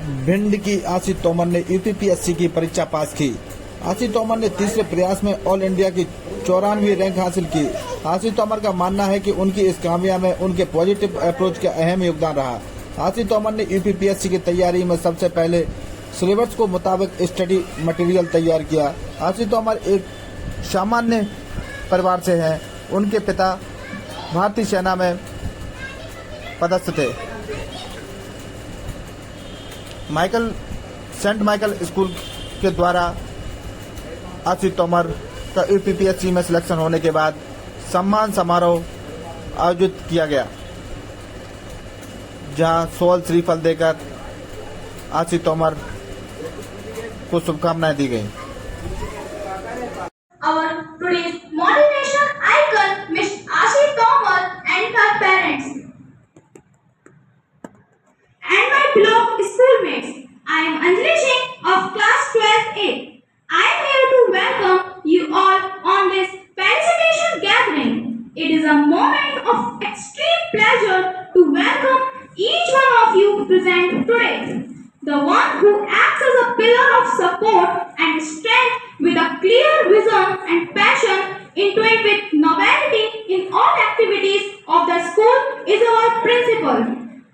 भिंड की आशीष तोमर ने यूपीपीएससी की परीक्षा पास की। आशीष तोमर ने तीसरे प्रयास में ऑल इंडिया की 94वीं रैंक हासिल की। आशीष तोमर का मानना है कि उनकी इस कामयाबी में उनके पॉजिटिव अप्रोच का अहम योगदान रहा। आशीष तोमर ने यूपीपीएससी की तैयारी में सबसे पहले सिलेबस को मुताबिक स्टडी मटेरियल तैयार किया। आशीष तोमर एक सामान्य परिवार से हैं। उनके पिता भारतीय सेना में पदस्थ थे। सेंट माइकल स्कूल के द्वारा आशीष तोमर का यूपीपीएससी में सिलेक्शन होने के बाद सम्मान समारोह आयोजित किया गया, जहां सोल श्रीफल देकर आशीष तोमर को शुभकामनाएं दी गई। Our today's motivation icon, Miss Ashi Tomar and her parents. And my beloved schoolmates, I am Anjali Singh of class 12A. I am here to welcome you all on this felicitation gathering. It is a moment of extreme pleasure to welcome each one of you present today. The one who acts as a pillar of support and strength with a clear vision and passion intuit with nobility in all activities of the school is our principal.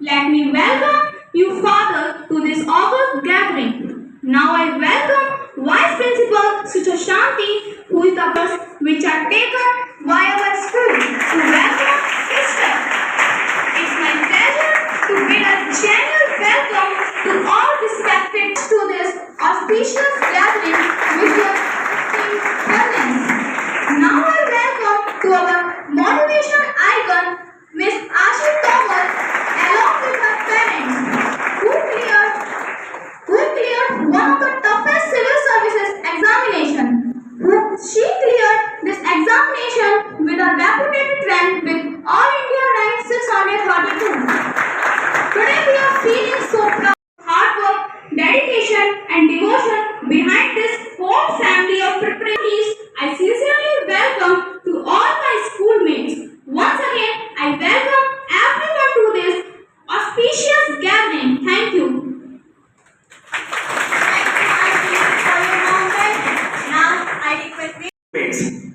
Let me welcome you, Father, to this august gathering. Now I welcome Vice Principal Sucha Shanti, who is the first which are taken by our school to welcome sister. It's my pleasure to bid a genuine welcome to all respected to this auspicious gathering with your presence. Now I welcome to our motivational icon, Miss Ashi Tomar, along with her parents, who cleared one of the toughest civil services examination. She cleared this examination with a reputed rank with All India rank 632. Today we are feeling so proud. Hard work, dedication and devotion behind this whole family of preparations. I sincerely welcome to all my schoolmates. Once again, I welcome everyone to this auspicious gathering. Thank you. Now I request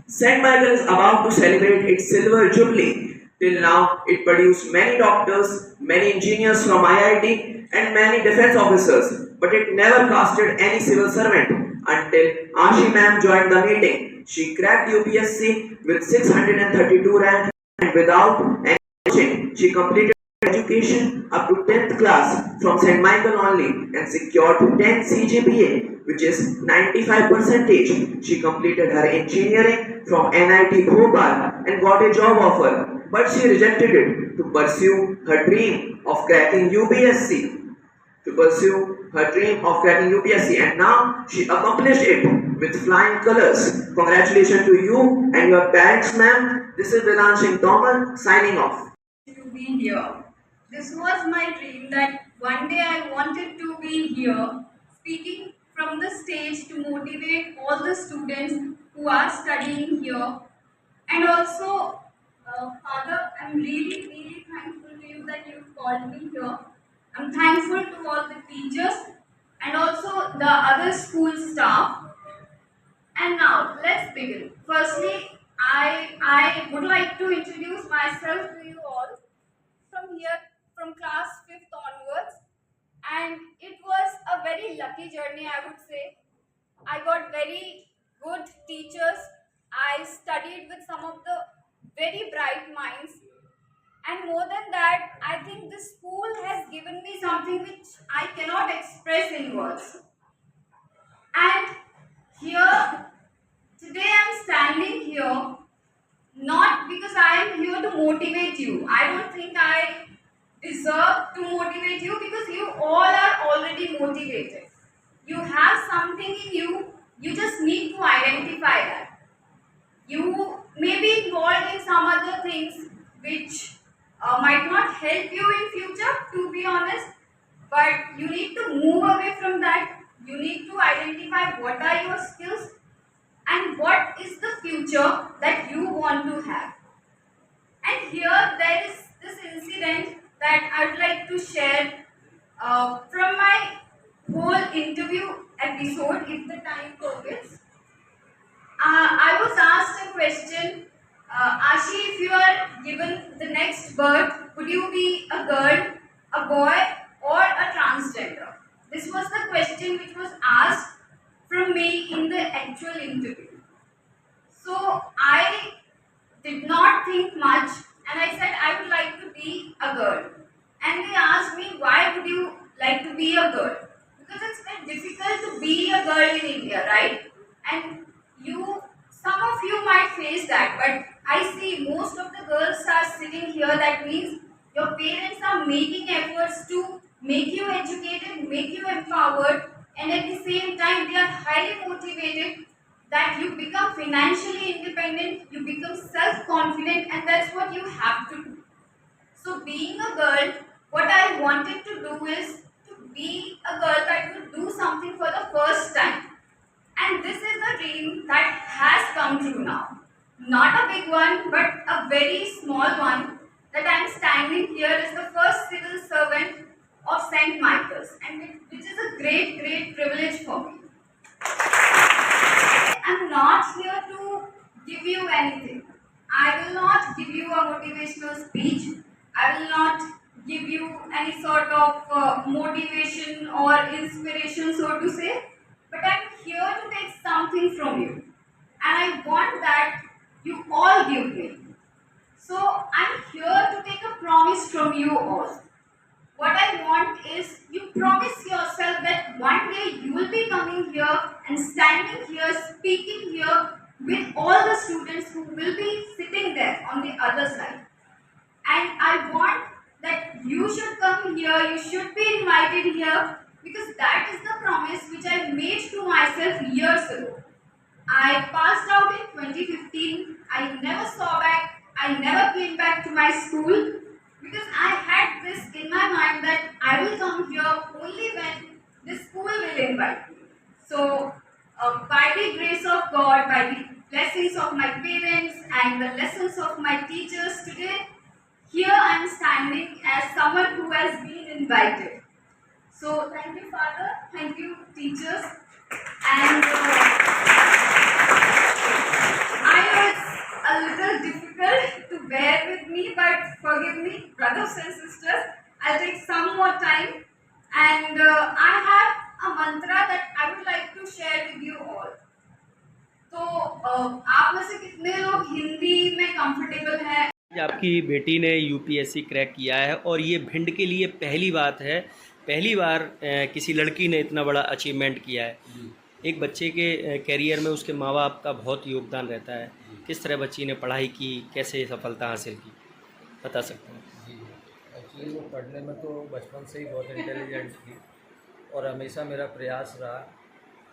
St. Michael is about to celebrate its silver jubilee. Till now, it produced many doctors, many engineers from IIT, and many defense officers, but it never casted any civil servant until Ashi ma'am joined the meeting. She cracked UPSC with 632 rank, and without any coaching, she completed education up to 10th class from St. Michael only and secured 10 CGPA, which is 95%. She completed her engineering from NIT Bhopal and got a job offer, but she rejected it to pursue her dream of cracking UPSC. And now she accomplished it with flying colors. Congratulations to you and your parents, ma'am. This is Vedant Singh Tomar signing off. To be here. This was my dream that one day I wanted to be here, speaking from the stage to motivate all the students who are studying here. And also, Father, I'm really thankful to you that you've called me here. I'm thankful to all the teachers and also the other school staff. And now, let's begin. Firstly, I would like to introduce myself to you all from class 5th onwards, and it was a very lucky journey, I would say. I got very good teachers. I studied with some of the very bright minds, and more than that, I think this school has given me something which I cannot express in words. And here, today I'm standing here not because I am here to motivate you. I don't think I deserve to motivate you because you all are already motivated. You have something in you, you just need to identify that. You may be involved in some other things which might not help you in future, to be honest, but you need to move away from that. You need to identify what are your skills and what is the future that you want to have. And here there is this incident that I would like to share from my interview episode if the time permits. I was asked a question, Ashi, if you are given the next birth, would you be a girl, a boy, or a transgender? This was the question which was asked from me in the actual interview. So I did not think much and I said I would like to be a girl. And they asked me, why would you like to be a girl? Because it's very difficult to be a girl in India, right? And some of you might face that, but I see most of the girls are sitting here. That means your parents are making efforts to make you educated, make you empowered, and at the same time, they are highly motivated that you become financially independent, you become self confident, and that's what you have to do. So, being a girl, what I wanted to do is to be a girl that would do something for the first time. And this is the dream that has come true now. Not a big one, but a very small one. That I am standing here as the first civil servant of St. Michael's, and which is a great, great privilege for me. I'm not here to give you anything. I will not give you a motivational speech. I will not give you any sort of motivation or inspiration, so to say. But I'm here to take something from you. And I want that you all give me. So I'm here to take a promise from you all. What I want is you promise yourself that one day you will be coming here and standing here, speaking here with all the students who will be sitting there on the other side. And I want that you should come here, you should be invited here, because that is the promise which I made to myself years ago. I passed out in 2015. I never saw back. I never came back to my school because I had this in my mind that I will come here only when the school will invite me. So, by the grace of God, by the blessings of my parents and the lessons of my teachers today, here I am standing as someone who has been invited. So, thank you, Father. Thank you, teachers. And I know it's a little difficult to bear with me, but forgive me, brothers and sisters. I'll take some more time. And I have a mantra that I would like to share with you all. तो आप में से कितने लोग हिंदी में comfortable हैं? आपकी बेटी ने यूपीएससी क्रैक किया है और ये भिंड के लिए पहली बात है, पहली बार किसी लड़की ने इतना बड़ा अचीवमेंट किया है। एक बच्चे के कैरियर में उसके माँ बाप का बहुत योगदान रहता है। किस तरह बच्ची ने पढ़ाई की, कैसे सफलता हासिल की, बता सकते हैं? जी, एक्चुअली वो पढ़ने में तो बचपन से ही बहुत इंटेलिजेंट थी और हमेशा मेरा प्रयास रहा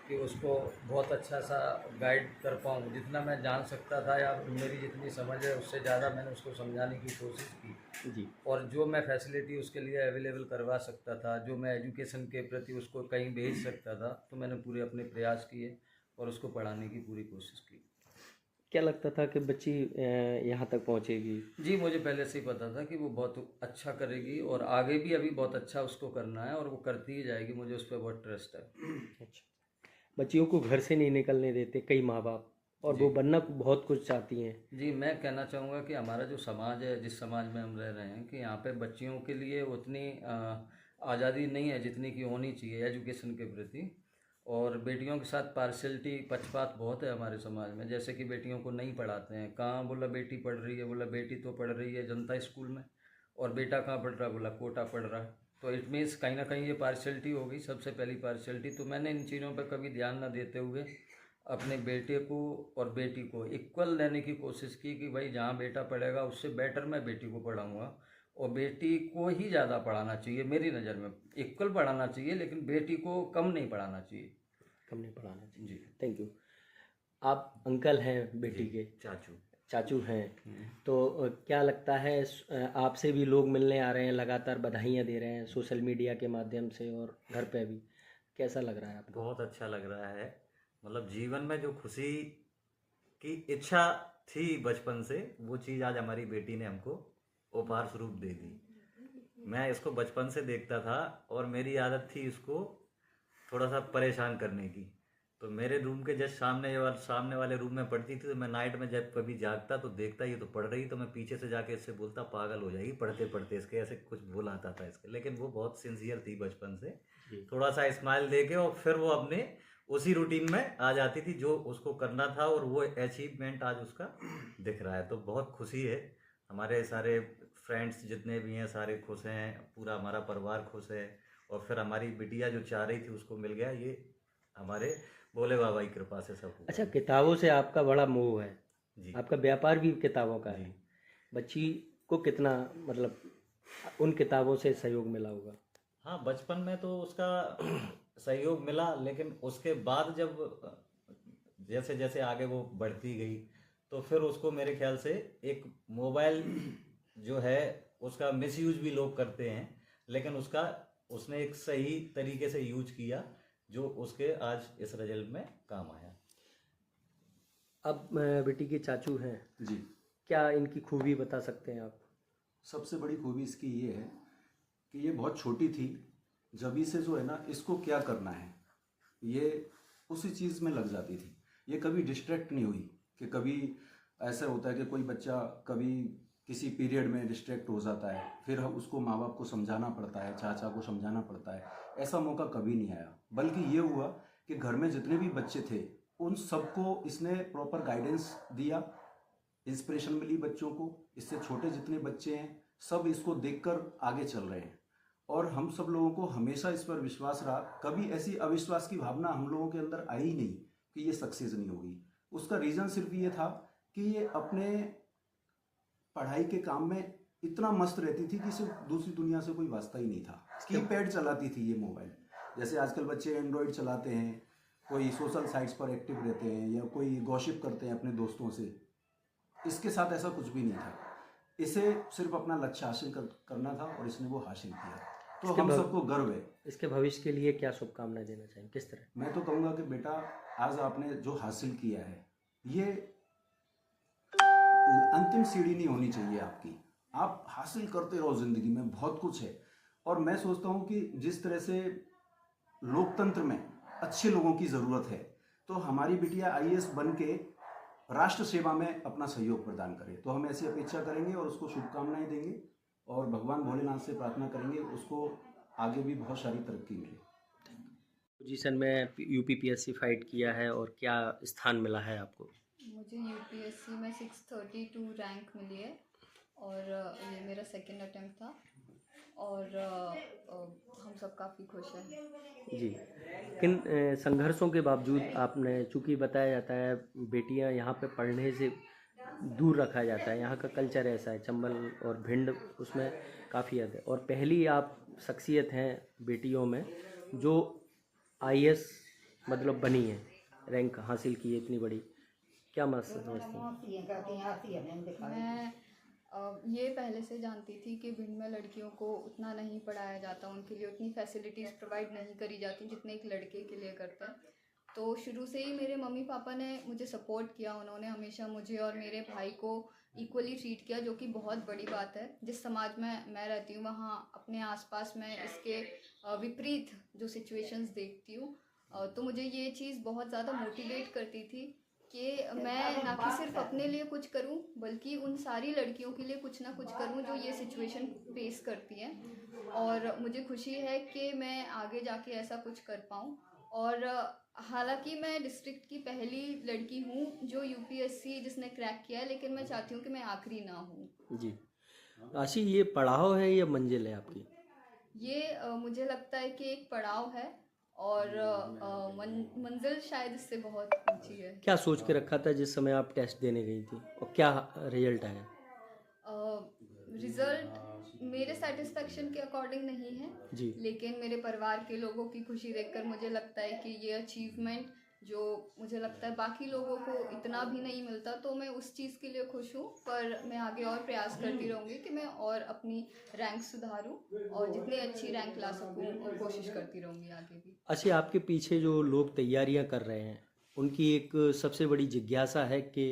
कि उसको बहुत अच्छा सा गाइड कर पाऊँ। जितना मैं जान सकता था या मेरी जितनी समझ है उससे ज़्यादा मैंने उसको समझाने की कोशिश की जी। और जो मैं फैसिलिटी उसके लिए अवेलेबल करवा सकता था, जो मैं एजुकेशन के प्रति उसको कहीं भेज सकता था, तो मैंने पूरे अपने प्रयास किए और उसको पढ़ाने की पूरी कोशिश की। क्या लगता था कि बच्ची यहाँ तक पहुँचेगी? जी, मुझे पहले से ही पता था कि वो बहुत अच्छा करेगी और आगे भी अभी बहुत अच्छा उसको करना है और वो करती ही जाएगी। मुझे उस पर बहुत ट्रस्ट है। अच्छा, बच्चियों को घर से नहीं निकलने देते कई माँ बाप, और वो बनना बहुत कुछ चाहती हैं। जी, मैं कहना चाहूँगा कि हमारा जो समाज है, जिस समाज में हम रह रहे हैं, कि यहाँ पे बच्चियों के लिए उतनी आज़ादी नहीं है जितनी की होनी चाहिए एजुकेशन के प्रति। और बेटियों के साथ पार्शियलिटी, पक्षपात बहुत है हमारे समाज में। जैसे कि बेटियों को नहीं पढ़ाते हैं, कहाँ बोला बेटी पढ़ रही है, बोला बेटी तो पढ़ रही है जनता स्कूल में, और बेटा कहाँ पढ़ रहा है, बोला कोटा पढ़ रहा है। तो इट मीन्स कहीं ना कहीं ये पार्शियलिटी हो गई, सबसे पहली पार्शियलिटी। तो मैंने इन चीज़ों पर कभी ध्यान ना देते हुए अपने बेटे को और बेटी को इक्वल देने की कोशिश की कि भाई जहाँ बेटा पढ़ेगा उससे बेटर मैं बेटी को पढ़ाऊँगा, और बेटी को ही ज़्यादा पढ़ाना चाहिए मेरी नज़र में। इक्वल पढ़ाना चाहिए लेकिन बेटी को कम नहीं पढ़ाना चाहिए। कम नहीं पढ़ाना चाहिए। जी, थैंक यू। आप अंकल हैं बेटी के? चाचू हैं। तो क्या लगता है, आपसे भी लोग मिलने आ रहे हैं, लगातार बधाइयाँ दे रहे हैं सोशल मीडिया के माध्यम से और घर पे भी, कैसा लग रहा है आपको? बहुत अच्छा लग रहा है। मतलब जीवन में जो खुशी की इच्छा थी बचपन से, वो चीज़ आज हमारी बेटी ने हमको उपहार स्वरूप दे दी। मैं इसको बचपन से देखता था और मेरी आदत थी इसको थोड़ा सा परेशान करने की। तो मेरे रूम के जस्ट सामने वाले रूम में पढ़ती थी, तो मैं नाइट में जब कभी जागता तो देखता ये तो पढ़ रही, तो मैं पीछे से जाके इससे बोलता पागल हो जाएगी पढ़ते पढ़ते, इसके ऐसे कुछ बोल आता था इसके। लेकिन वो बहुत सिंसियर थी बचपन से, थोड़ा सा स्माइल दे के, और फिर वो अपने उसी रूटीन में आ जाती थी जो उसको करना था, और वो अचीवमेंट आज उसका दिख रहा है। तो बहुत खुशी है, हमारे सारे फ्रेंड्स जितने भी हैं सारे खुश हैं, पूरा हमारा परिवार खुश है, और फिर हमारी बिटिया जो चाह रही थी उसको मिल गया। ये हमारे भोले बाबा की कृपा से सब हुआ। अच्छा, किताबों से आपका बड़ा मोह है, जी आपका व्यापार भी किताबों का है। बच्ची को कितना मतलब उन किताबों से सहयोग मिला होगा? हाँ, बचपन में तो उसका सहयोग मिला, लेकिन उसके बाद जब जैसे जैसे आगे वो बढ़ती गई तो फिर उसको मेरे ख्याल से एक मोबाइल जो है उसका मिसयूज भी लोग करते हैं, लेकिन उसने एक सही तरीके से यूज किया जो उसके आज इस रिजल्ट में काम आया। अब बेटी के चाचू हैं, जी, क्या इनकी खूबी बता सकते हैं आप? सबसे बड़ी खूबी इसकी ये है कि ये बहुत छोटी थी, जब से जो है ना इसको क्या करना है ये उसी चीज़ में लग जाती थी। ये कभी डिस्ट्रैक्ट नहीं हुई कि कभी ऐसा होता है कि कोई बच्चा कभी किसी पीरियड में डिस्ट्रैक्ट हो जाता है, फिर उसको माँ बाप को समझाना पड़ता है, चाचा को समझाना पड़ता है। ऐसा मौका कभी नहीं आया, बल्कि ये हुआ कि घर में जितने भी बच्चे थे उन सबको इसने प्रॉपर गाइडेंस दिया, इंस्पिरेशन मिली बच्चों को। इससे छोटे जितने बच्चे हैं सब इसको देखकर आगे चल रहे हैं, और हम सब लोगों को हमेशा इस पर विश्वास रहा। कभी ऐसी अविश्वास की भावना हम लोगों के अंदर आई ही नहीं कि ये सक्सेस नहीं होगी। उसका रीज़न सिर्फ ये था कि ये अपने पढ़ाई के काम में इतना मस्त रहती थी कि सिर्फ दूसरी दुनिया से कोई वास्ता ही नहीं था। कीपैड चलाती थी ये मोबाइल, जैसे आजकल बच्चे एंड्रॉयड चलाते हैं, कोई सोशल साइट्स पर एक्टिव रहते हैं या कोई गॉसिप करते हैं अपने दोस्तों से। इसके साथ ऐसा कुछ भी नहीं था, इसे सिर्फ अपना लक्ष्य हासिल करना था और इसने वो हासिल किया। तो हम सबको गर्व है। इसके भविष्य के लिए क्या शुभकामनाएं देना चाहिए, किस तरह? मैं तो कहूँगा कि बेटा आज आपने जो हासिल किया है ये अंतिम सीढ़ी नहीं होनी चाहिए आपकी। आप हासिल करते रहो, जिंदगी में बहुत कुछ है। और मैं सोचता हूँ कि जिस तरह से लोकतंत्र में अच्छे लोगों की ज़रूरत है, तो हमारी बिटिया IAS बन के राष्ट्र सेवा में अपना सहयोग प्रदान करे। तो हम ऐसी अपेक्षा करेंगे और उसको शुभकामनाएं देंगे, और भगवान भोलेनाथ से प्रार्थना करेंगे उसको आगे भी बहुत सारी तरक्की मिले। पोजीशन में UPPSC फाइट किया है और क्या स्थान मिला है आपको? मुझे UPSC में 632 रैंक मिली है, और ये मेरा सेकंड अटेम्प्ट था, और हम सब काफ़ी खुश हैं। जी, किन संघर्षों के बावजूद आपने, चूँकि बताया जाता है बेटियां यहाँ पे पढ़ने से दूर रखा जाता है, यहाँ का कल्चर ऐसा है, चंबल और भिंड उसमें काफ़ी हद है, और पहली आप शख्सियत हैं बेटियों में जो IAS मतलब बनी है, रैंक हासिल की है इतनी बड़ी, क्या समझते हैं? मैं ये पहले से जानती थी कि भिंड में लड़कियों को उतना नहीं पढ़ाया जाता, उनके लिए उतनी फैसिलिटीज़ प्रोवाइड नहीं करी जाती जितने एक लड़के के लिए करते हैं। तो शुरू से ही मेरे मम्मी पापा ने मुझे सपोर्ट किया, उन्होंने हमेशा मुझे और मेरे भाई को इक्वली ट्रीट किया, जो कि बहुत बड़ी बात है। जिस समाज में मैं रहती हूँ वहाँ अपने आसपास में इसके विपरीत जो सिचुएशंस देखती हूँ, तो मुझे ये चीज़ बहुत ज़्यादा मोटिवेट करती थी कि मैं ना कि सिर्फ अपने लिए कुछ करूं, बल्कि उन सारी लड़कियों के लिए कुछ ना कुछ करूं जो ये सिचुएशन फेस करती हैं। और मुझे खुशी है कि मैं आगे जाके ऐसा कुछ कर पाऊं। और हालांकि मैं डिस्ट्रिक्ट की पहली लड़की हूं जो UPSC जिसने क्रैक किया है, लेकिन मैं चाहती हूं कि मैं आखिरी ना हूं। जी, आशी, ये पड़ाव है या मंजिल है आपकी? ये मुझे लगता है कि एक पड़ाव है, और मंजिल शायद इससे बहुत ऊंची है। क्या सोच के रखा था जिस समय आप टेस्ट देने गई थी, और क्या रिजल्ट आया? रिजल्ट मेरे सेटिस्फेक्शन के अकॉर्डिंग नहीं है जी, लेकिन मेरे परिवार के लोगों की खुशी देखकर मुझे लगता है कि ये अचीवमेंट जो मुझे लगता है बाकी लोगों को इतना भी नहीं मिलता, तो मैं उस चीज़ के लिए खुश हूँ। पर मैं आगे और प्रयास करती रहूँगी कि मैं और अपनी रैंक सुधारूँ और जितनी अच्छी रैंक ला सकूँ और कोशिश करती रहूँगी आगे भी। अच्छा, आपके पीछे जो लोग तैयारियां कर रहे हैं उनकी एक सबसे बड़ी जिज्ञासा है कि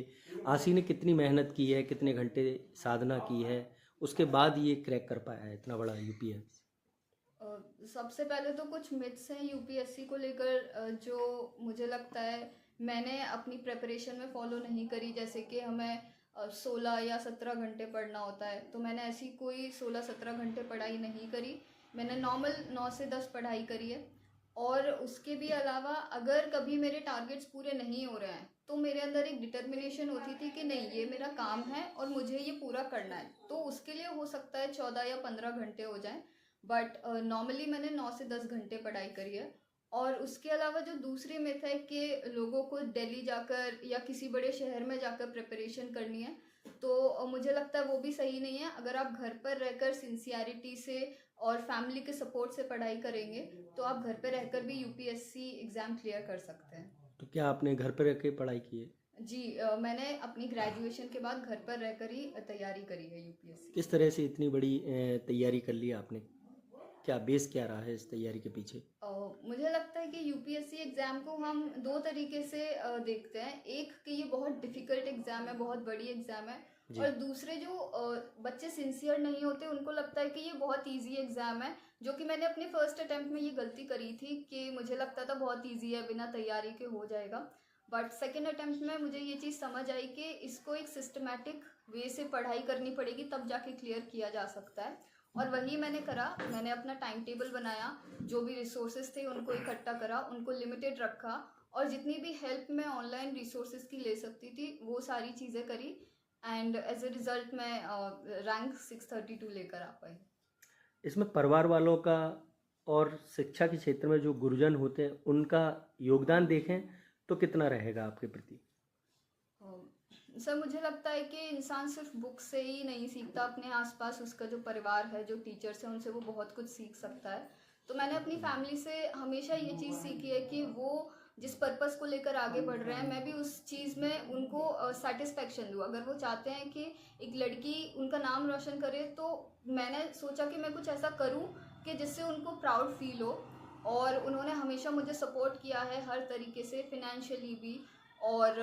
आशी ने कितनी मेहनत की है, कितने घंटे साधना की है, उसके बाद ये क्रैक कर पाया है इतना बड़ा UPSC। सबसे पहले तो कुछ मिथ्स हैं यूपीएससी को लेकर, जो मुझे लगता है मैंने अपनी प्रिपरेशन में फॉलो नहीं करी। जैसे कि हमें 16 या 17 घंटे पढ़ना होता है, तो मैंने ऐसी कोई 16-17 घंटे पढ़ाई नहीं करी। मैंने नॉर्मल 9 से 10 पढ़ाई करी है। और उसके भी अलावा अगर कभी मेरे टारगेट्स पूरे नहीं हो रहे हैं तो मेरे अंदर एक डिटर्मिनेशन होती थी कि नहीं, ये मेरा काम है और मुझे ये पूरा करना है। तो उसके लिए हो सकता है 14 या 15 घंटे हो जाएं, बट नॉर्मली मैंने 9 से 10 घंटे पढ़ाई करी है। और उसके अलावा जो दूसरी मिथ है कि लोगों को दिल्ली जाकर या किसी बड़े शहर में जाकर प्रिपरेशन करनी है, तो मुझे लगता है वो भी सही नहीं है। अगर आप घर पर रहकर सिंसियरिटी से और फैमिली के सपोर्ट से पढ़ाई करेंगे तो आप घर पर रहकर भी यूपीएससी एग्ज़ाम क्लियर कर सकते हैं। तो क्या आपने घर पर रह के पढ़ाई की है? जी, मैंने अपनी ग्रेजुएशन के बाद घर पर रहकर ही तैयारी करी है यूपीएससी। किस तरह से इतनी बड़ी तैयारी कर ली आपने? क्या बेस क्या रहा है इस तैयारी के पीछे? मुझे लगता है कि यूपीएससी एग्ज़ाम को हम दो तरीके से देखते हैं। एक कि ये बहुत डिफ़िकल्ट एग्ज़ाम है, बहुत बड़ी एग्ज़ाम है। और दूसरे जो बच्चे सिंसियर नहीं होते उनको लगता है कि ये बहुत इजी एग्ज़ाम है, जो कि मैंने अपने फर्स्ट अटेम्प्ट में ये गलती करी थी कि मुझे लगता था बहुत इजी है, बिना तैयारी के हो जाएगा। बट सेकेंड अटेम्प्ट में मुझे ये चीज़ समझ आई कि इसको एक सिस्टमैटिक वे से पढ़ाई करनी पड़ेगी, तब जाके क्लियर किया जा सकता है। और वही मैंने करा। मैंने अपना टाइम टेबल बनाया, जो भी रिसोर्सेज थे उनको इकट्ठा करा, उनको लिमिटेड रखा, और जितनी भी हेल्प मैं ऑनलाइन रिसोर्सेज की ले सकती थी वो सारी चीज़ें करी। एंड एज ए रिज़ल्ट मैं रैंक 632 लेकर आ पाई। इसमें परिवार वालों का और शिक्षा के क्षेत्र में जो गुरुजन होते हैं उनका योगदान देखें तो कितना रहेगा आपके प्रति? सर, मुझे लगता है कि इंसान सिर्फ बुक से ही नहीं सीखता, अपने आसपास उसका जो परिवार है, जो टीचर्स हैं, उनसे वो बहुत कुछ सीख सकता है। तो मैंने अपनी फैमिली से हमेशा ये चीज़ सीखी है कि वो जिस पर्पस को लेकर आगे बढ़ रहे हैं, मैं भी उस चीज़ में उनको सेटिस्फेक्शन दूँ। अगर वो चाहते हैं कि एक लड़की उनका नाम रोशन करे, तो मैंने सोचा कि मैं कुछ ऐसा करूँ कि जिससे उनको प्राउड फील हो। और उन्होंने हमेशा मुझे सपोर्ट किया है हर तरीके से, फिनेंशियली भी। और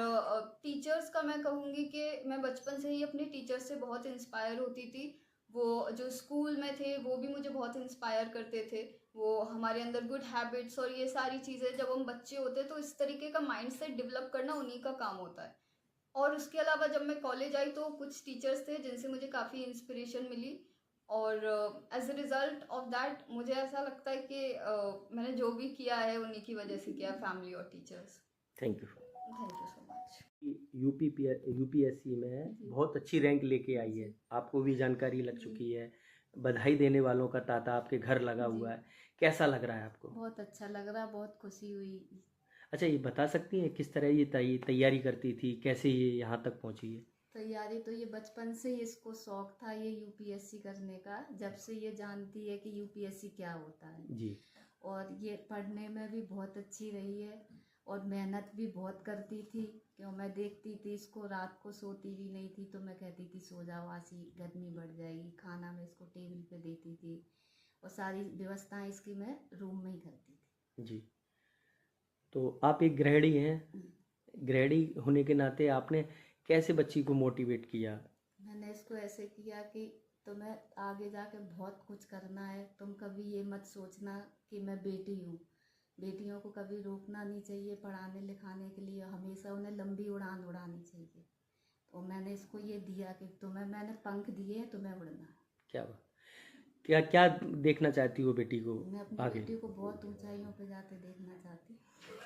टीचर्स का मैं कहूँगी कि मैं बचपन से ही अपने टीचर्स से बहुत इंस्पायर होती थी। वो जो स्कूल में थे वो भी मुझे बहुत इंस्पायर करते थे। वो हमारे अंदर गुड हैबिट्स और ये सारी चीज़ें, जब हम बच्चे होते हैं तो इस तरीके का माइंडसेट डेवलप करना उन्हीं का काम होता है। और उसके अलावा जब मैं कॉलेज आई तो कुछ टीचर्स थे जिनसे मुझे काफ़ी इंस्पिरेशन मिली। और as a result of that मुझे ऐसा लगता है कि मैंने जो भी किया है उन्हीं की वजह से किया, फैमिली और teachers. Thank you. Thank you so much. UPSC में बहुत अच्छी रैंक लेके आई है, आपको भी जानकारी लग चुकी है, बधाई देने वालों का तांता आपके घर लगा हुआ है। कैसा लग रहा है आपको? बहुत अच्छा लग रहा, बहुत खुशी हुई। अच्छा, ये बता सकती हैं किस तरह ये तैयारी करती थी, कैसे ये यहाँ तक पहुँची है? तैयारी तो ये बचपन से ही इसको शौक था ये यूपीएससी करने का, जब से ये जानती है कि यूपीएससी क्या होता है जी। और ये पढ़ने में भी बहुत अच्छी रही है और मेहनत भी बहुत करती थी। क्यों, मैं देखती थी इसको, रात को सोती भी नहीं थी तो मैं कहती थी सो जाओ, आसी गर्मी बढ़ जाएगी। खाना मैं इसको टेबल पे देती थी और सारी व्यवस्थाएं इसकी मैं रूम में ही करती थी। जी। तो आप एक गृहिणी हैं, गृहिणी होने के नाते आपने कैसे बच्ची को मोटिवेट किया? मैंने इसको ऐसे किया कि तुम्हें आगे जाके बहुत कुछ करना है, तुम कभी ये मत सोचना कि मैं बेटी हूँ। बेटियों को कभी रोकना नहीं चाहिए पढ़ाने लिखाने के लिए, हमेशा उन्हें लंबी उड़ान उड़ानी चाहिए। तो मैंने इसको ये दिया कि तुम्हें मैंने पंख दिए हैं, तुम्हें उड़ना है। क्या क्या देखना चाहती हो बेटी को मैं अपनी आगे? बेटी को बहुत ऊंचाइयों पे जाते देखना चाहती हूँ।